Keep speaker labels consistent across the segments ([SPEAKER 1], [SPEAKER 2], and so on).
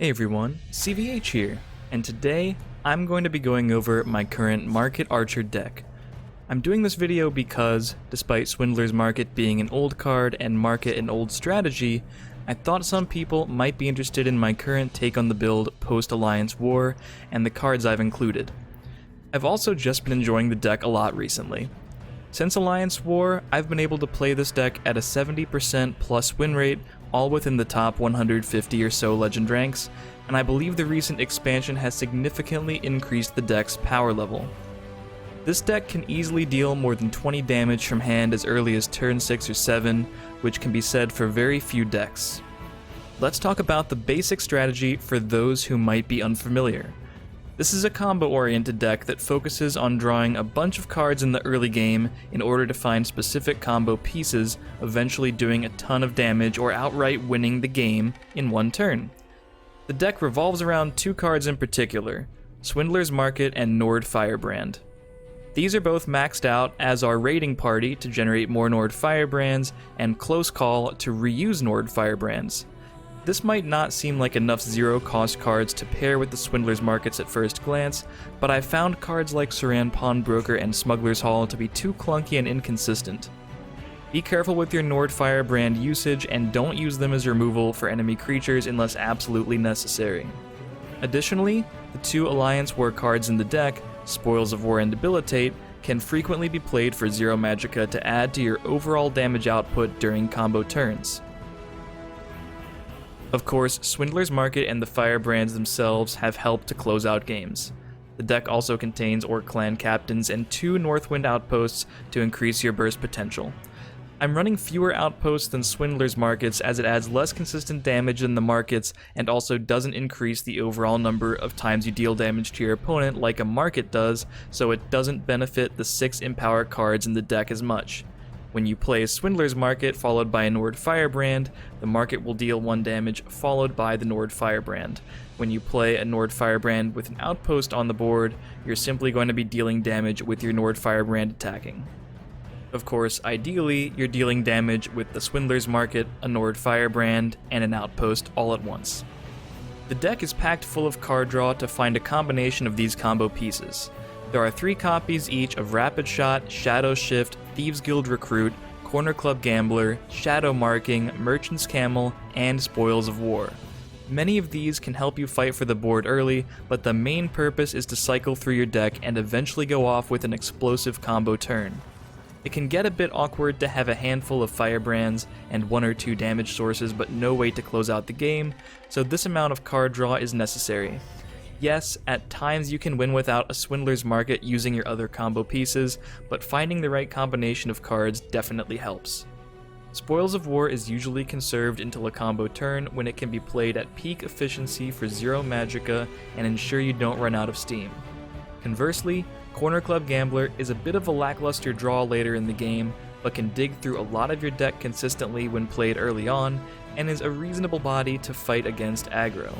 [SPEAKER 1] Hey everyone, CVH here, and today I'm going to be going over my current Market Archer deck. I'm doing this video because, despite Swindler's Market being an old card and Market an old strategy, I thought some people might be interested in my current take on the build post-Alliance War and the cards I've included. I've also just been enjoying the deck a lot recently. Since Alliance War, I've been able to play this deck at a 70% plus win rate, all within the top 150 or so legend ranks, and I believe the recent expansion has significantly increased the deck's power level. This deck can easily deal more than 20 damage from hand as early as turn 6 or 7, which can be said for very few decks. Let's talk about the basic strategy for those who might be unfamiliar. This is a combo-oriented deck that focuses on drawing a bunch of cards in the early game in order to find specific combo pieces, eventually doing a ton of damage or outright winning the game in one turn. The deck revolves around two cards in particular, Swindler's Market and Nord Firebrand. These are both maxed out as our Raiding Party to generate more Nord Firebrands and Close Call to reuse Nord Firebrands. This might not seem like enough zero-cost cards to pair with the Swindler's Markets at first glance, but I found cards like Saran Pawnbroker and Smuggler's Hall to be too clunky and inconsistent. Be careful with your Nord Firebrand usage and don't use them as removal for enemy creatures unless absolutely necessary. Additionally, the two Alliance War cards in the deck, Spoils of War and Debilitate, can frequently be played for 0 magicka to add to your overall damage output during combo turns. Of course, Swindler's Market and the Firebrands themselves have helped to close out games. The deck also contains Orc Clan Captains and 2 Northwind Outposts to increase your burst potential. I'm running fewer outposts than Swindler's Markets as it adds less consistent damage than the Markets and also doesn't increase the overall number of times you deal damage to your opponent like a Market does, so it doesn't benefit the 6 Empower cards in the deck as much. When you play a Swindler's Market followed by a Nord Firebrand, the Market will deal 1 damage followed by the Nord Firebrand. When you play a Nord Firebrand with an outpost on the board, you're simply going to be dealing damage with your Nord Firebrand attacking. Of course, ideally, you're dealing damage with the Swindler's Market, a Nord Firebrand, and an outpost all at once. The deck is packed full of card draw to find a combination of these combo pieces. There are 3 copies each of Rapid Shot, Shadow Shift, Thieves Guild Recruit, Corner Club Gambler, Shadow Marking, Merchant's Camel, and Spoils of War. Many of these can help you fight for the board early, but the main purpose is to cycle through your deck and eventually go off with an explosive combo turn. It can get a bit awkward to have a handful of Firebrands and 1 or 2 damage sources but no way to close out the game, so this amount of card draw is necessary. Yes, at times you can win without a Swindler's Market using your other combo pieces, but finding the right combination of cards definitely helps. Spoils of War is usually conserved until a combo turn when it can be played at peak efficiency for 0 magicka and ensure you don't run out of steam. Conversely, Corner Club Gambler is a bit of a lackluster draw later in the game, but can dig through a lot of your deck consistently when played early on, and is a reasonable body to fight against aggro.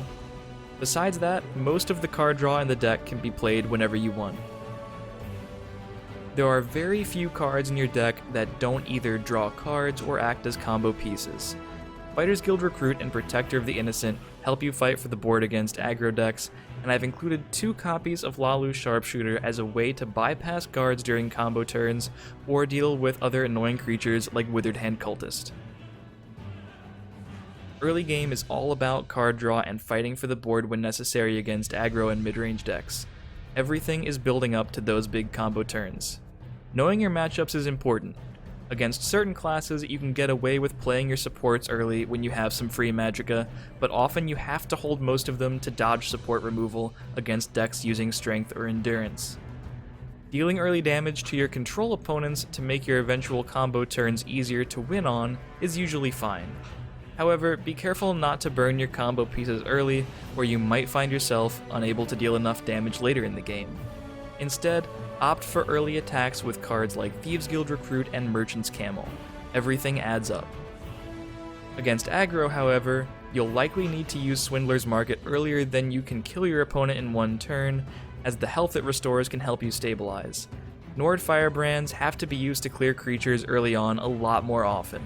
[SPEAKER 1] Besides that, most of the card draw in the deck can be played whenever you want. There are very few cards in your deck that don't either draw cards or act as combo pieces. Fighters Guild Recruit and Protector of the Innocent help you fight for the board against aggro decks, and I've included 2 copies of Lalu Sharpshooter as a way to bypass guards during combo turns or deal with other annoying creatures like Withered Hand Cultist. Early game is all about card draw and fighting for the board when necessary against aggro and mid-range decks. Everything is building up to those big combo turns. Knowing your matchups is important. Against certain classes, you can get away with playing your supports early when you have some free magicka, but often you have to hold most of them to dodge support removal against decks using strength or endurance. Dealing early damage to your control opponents to make your eventual combo turns easier to win on is usually fine. However, be careful not to burn your combo pieces early, or you might find yourself unable to deal enough damage later in the game. Instead, opt for early attacks with cards like Thieves Guild Recruit and Merchant's Camel. Everything adds up. Against aggro, however, you'll likely need to use Swindler's Market earlier than you can kill your opponent in 1 turn, as the health it restores can help you stabilize. Nord Firebrands have to be used to clear creatures early on a lot more often.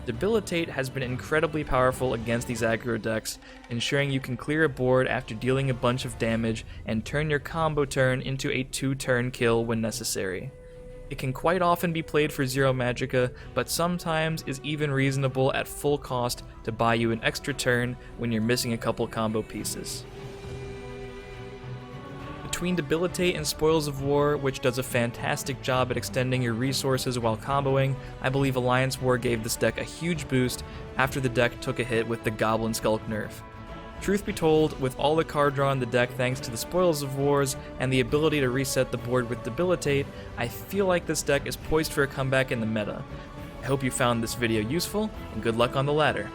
[SPEAKER 1] Debilitate has been incredibly powerful against these aggro decks, ensuring you can clear a board after dealing a bunch of damage and turn your combo turn into a 2-turn kill when necessary. It can quite often be played for 0 magicka, but sometimes is even reasonable at full cost to buy you an extra turn when you're missing a couple combo pieces. Between Debilitate and Spoils of War, which does a fantastic job at extending your resources while comboing, I believe Alliance War gave this deck a huge boost after the deck took a hit with the Goblin Skulk nerf. Truth be told, with all the card draw in the deck thanks to the Spoils of Wars and the ability to reset the board with Debilitate, I feel like this deck is poised for a comeback in the meta. I hope you found this video useful, and good luck on the ladder.